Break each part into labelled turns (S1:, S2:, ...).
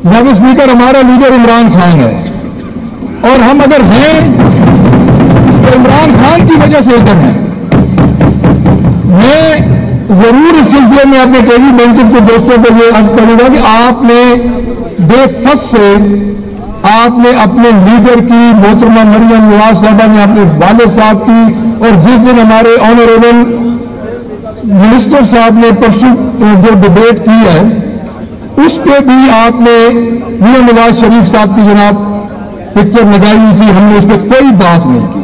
S1: जनाब स्पीकर, हमारा लीडर इमरान खान है और हम अगर हैं तो इमरान खान की वजह से इधर हैं। मैं जरूर इस सिलसिले में अपने टेली बेंचेस के दोस्तों को ये अर्ज करूंगा कि आपने डे फर्स्ट से आपने अपने लीडर की, मोहतरमा मरियम नवाज साहबा ने अपने वालिद साहब की, और जिस दिन हमारे ऑनरेबल मिनिस्टर साहब ने परसों जो डिबेट की है उस पे भी आपने मियां नवाज शरीफ साहब की जनाब पिक्चर लगाई हुई थी, हमने उस पर कोई बात नहीं की।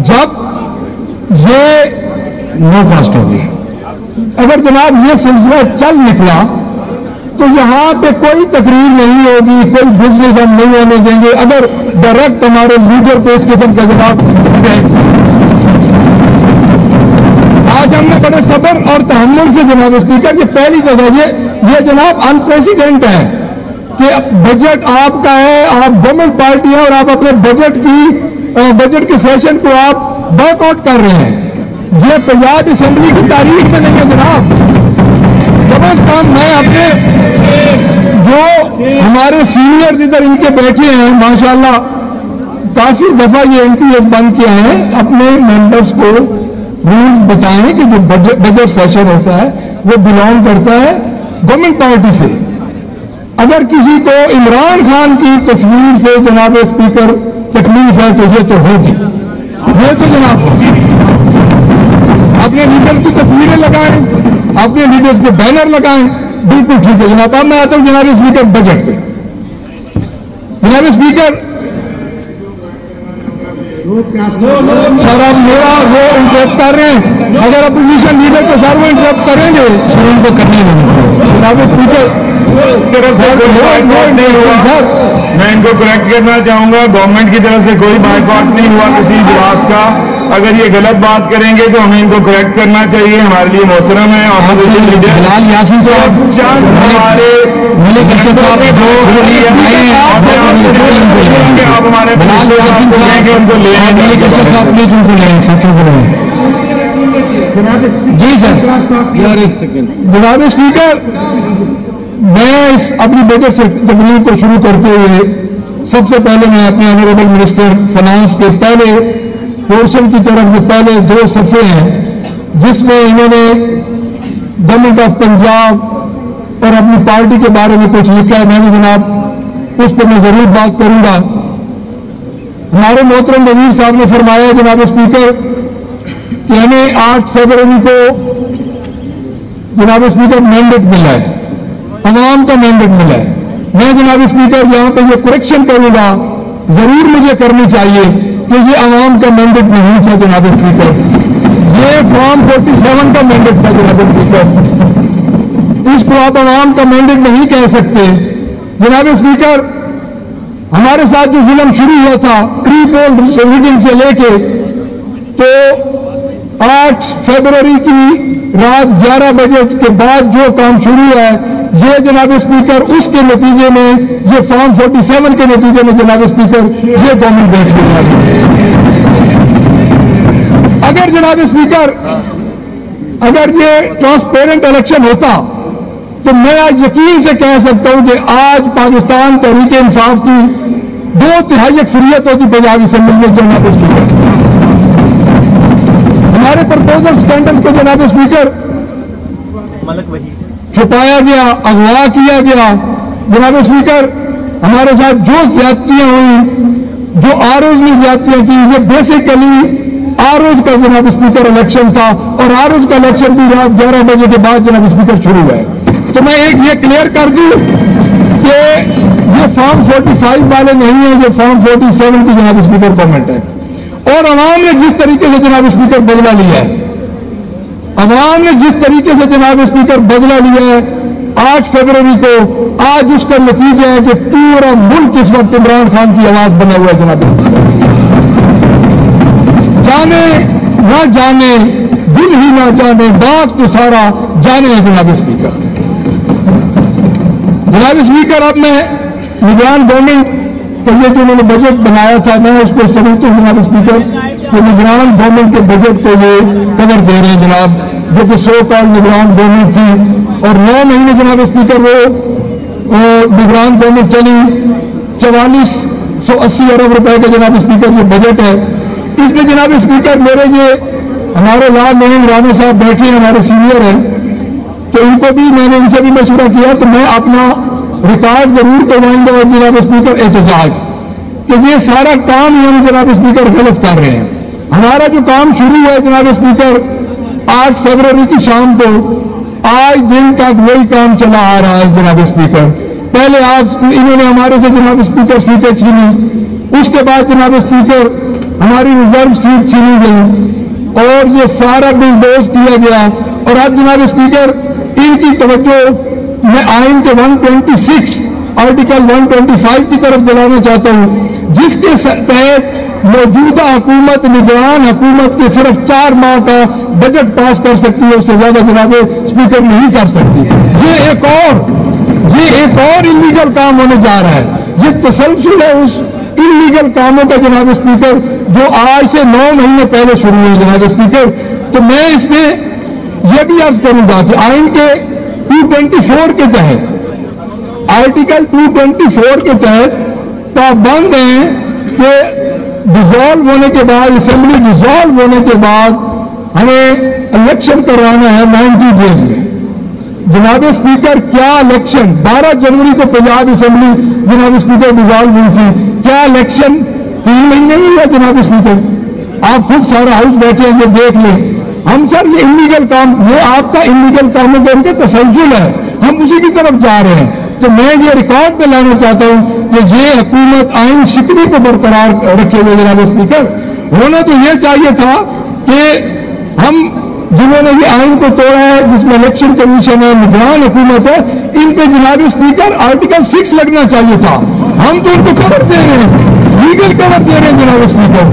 S1: जब ये नो कास्ट हो गया, अगर जनाब ये सिलसिला चल निकला तो यहां पे कोई तकरीर नहीं होगी, कोई बिजनेस हम नहीं होने देंगे अगर डायरेक्ट हमारे लीडर पे इस किस्म का जवाब है। आज हमने बड़े सब्र और तहम्मुल से जनाब स्पीकर, ये पहली दफा ये जनाब अनप्रेसिडेंट है कि बजट आपका है, आप गवर्नमेंट पार्टी है और आप अपने बजट के सेशन को आप बॉयकॉट कर रहे हैं। ये पंजाब असेंबली की तारीख में नहीं है जनाब। कम अज कम मैं अपने जो हमारे सीनियर इधर इनके बैठे हैं माशाल्लाह, काफी दफा ये एमपीएस बंद किया है, अपने मेंबर्स को रूल्स बताएं कि जो बजट सेशन होता है वो बिलोंग करता है गवर्नमेंट पार्टी से। अगर किसी को इमरान खान की तस्वीर से जनाब स्पीकर तकलीफ है तो ये तो होगी, ये तो जनाब होगी। अपने लीडर की तस्वीरें लगाएं, अपने लीडर्स के बैनर लगाएं, बिल्कुल ठीक है जनाब। अब मैं आता हूं जनाब स्पीकर बजट पे। जनाब स्पीकर सर, अब मेरा वो इंटरप्ट कर रहे हैं, अगर अपोजिशन लीडर को सर वो इंटरप्ट करेंगे सर उनको करने नहीं। जनाब स्पीकर
S2: सर, मैं इनको करेक्ट करना चाहूंगा, गवर्नमेंट की तरफ से कोई बायकॉट नहीं हुआ किसी इजलास का। अगर ये गलत बात करेंगे तो हमें इनको करेक्ट करना चाहिए, हमारे लिए मोहतरम है। और
S1: बिलाल यासीन साहब,
S2: हमारे
S1: मलिक अरशद साहब जो
S2: आप हमारे
S1: बिलाल यासीन साहब
S2: उनको ले
S1: मलिक अरशद साहब प्लीज उनको लें, साथियों को लें। जी सर, यार एक सेकंड। जनाब स्पीकर, मैं इस अपनी बजट से तकरीर को शुरू करते हुए सबसे पहले मैं अपने ऑनरेबल मिनिस्टर फाइनेंस के पहले पोर्शन की तरफ जो पहले दो सफ़े हैं जिसमें इन्होंने गवर्नमेंट ऑफ पंजाब और अपनी पार्टी के बारे में कुछ लिखा है, मैंने जनाब उस पर मैं जरूर बात करूंगा। हमारे मोहतरम वजीर साहब ने फरमाया जनाब स्पीकर कि हमें 8 फरवरी को जनाब स्पीकर मैंडेट मिला है, अवाम का मैंडेट मिला है। मैं जनाब स्पीकर यहां पे ये करेक्शन करूंगा, जरूर मुझे करनी चाहिए कि ये अवाम का मैंडेट नहीं था जनाब स्पीकर, ये फॉर्म 47 का मैंडेट था जनाब स्पीकर। इसको आप अवाम का मैंडेट नहीं कह सकते। जनाब स्पीकर, हमारे साथ जो जुल्म शुरू हुआ था प्री पोल रीडिंग से लेके, तो 8 फरवरी की रात 11 बजे के बाद जो काम शुरू है ये जनाब स्पीकर उसके नतीजे में, ये फॉर्म 47 के नतीजे में जनाब स्पीकर ये गवर्नमेंट बैठ गई। अगर जनाब स्पीकर अगर ये ट्रांसपेरेंट इलेक्शन होता तो मैं आज यकीन से कह सकता हूं कि आज पाकिस्तान तहरीक इंसाफ की 2/3 अक्सरियत होती पंजाब असेंबली में जनाब स्पीकर। हमारे प्रपोजल स्टैंडर्ड को जनाब स्पीकर छुपाया गया, अगवा किया गया। जनाब स्पीकर, हमारे साथ जो ज्यादतियां हुई, जो आरोज में ज्यादतियां की, ये बेसिकली आरोज का जनाब स्पीकर इलेक्शन था और आरोज का इलेक्शन भी रात 11 बजे के बाद जनाब स्पीकर शुरू हुआ है। तो मैं एक ये क्लियर कर दूं कि ये फॉर्म 45 वाले नहीं है, ये फॉर्म 47 की जनाब स्पीकर गवर्नमेंट है। और अवाम ने जिस तरीके से जनाब स्पीकर बदला लिया है, अवाम ने जिस तरीके से जनाब स्पीकर बदला लिया है 8 फरवरी को, आज उसका नतीजा है कि पूरा मुल्क इस वक्त इमरान खान की आवाज बना हुआ है जनाब स्पीकर। जाने ना जाने, दिल ही ना जाने, बात तो सारा जाने है जनाब स्पीकर। जनाब स्पीकर, अब मैं निगरान गवर्नमेंट को ये जो उन्होंने बजट बनाया था मैं उसको समझता हूं जनाब स्पीकर कि निगरान गवर्नमेंट के बजट को ये कवर दे रहे हैं जनाब, जो कि 100 कॉल निगरान गवर्नमेंट थी और 9 महीने जनाब स्पीकर वो निगरान गवर्नमेंट चली, 4480 अरब रुपए का जनाब स्पीकर जो बजट है, इसमें जनाब स्पीकर मेरे ये हमारे लाल मोहन राणा साहब बैठे हैं, हमारे सीनियर हैं, तो इनको भी मैंने इनसे भी मशवरा किया, तो मैं अपना रिकॉर्ड जरूर करवाएंगे और जनाब स्पीकर एहतजाज कि ये सारा काम ही हम जनाब स्पीकर गलत कर रहे हैं। हमारा जो काम शुरू हुआ है जनाब स्पीकर 8 फरवरी की शाम को, आज दिन तक वही काम चला आ रहा है जनाब स्पीकर। पहले आप इन्होंने हमारे से जनाब स्पीकर सीटें छीनी, उसके बाद जनाब स्पीकर हमारी रिजर्व सीट छीनी गई और ये सारा बुलडोज किया गया। और अब जनाब स्पीकर इनकी तवज्जो मैं आइन के 126 आर्टिकल 125 की तरफ दिलाना चाहता हूं, जिसके तहत मौजूदा हुकूमत निगरान हुकूमत के सिर्फ 4 माह का बजट पास कर सकती है, उससे ज्यादा जनाब स्पीकर नहीं कर सकती। ये एक और इलीगल काम होने जा रहा है, ये तसलसल है उस इलीगल कामों का जनाब स्पीकर जो आज से 9 महीने पहले शुरू हुए जनाब स्पीकर। तो मैं इसमें यह भी अर्ज करूंगा कि आइन के 224 के तहत, आर्टिकल 224 के तहत पाबंद है कि डिसॉल्व होने के बाद, असेंबली डिसॉल्व होने के बाद हमें इलेक्शन करवाना है 90 डेज में। जनाब स्पीकर क्या इलेक्शन 12 जनवरी को पंजाब असेंबली जनाब स्पीकर डिसॉल्व हुई थी, क्या इलेक्शन 3 महीने में हुआ जनाब स्पीकर? आप खुद सारा हाउस बैठे हैं, ये देख लें। हम सर ये इलीगल काम, ये आपका इलीगल कामों का इनका तसलसल है, हम उसी की तरफ जा रहे हैं। तो मैं ये रिकॉर्ड पे लाना चाहता हूं कि ये हुकूमत आइन शिकनी को बरकरार रखे हुए जनाब स्पीकर। होना तो ये चाहिए था कि हम जिन्होंने ये आइन को तोड़ा है, जिसमें इलेक्शन कमीशन है, निगरान हुकूमत है, इन पे जनाब स्पीकर आर्टिकल 6 लगना चाहिए था। हम तो उनको कवर दे रहे हैं, लीगल कवर दे रहे हैं जनाब स्पीकर।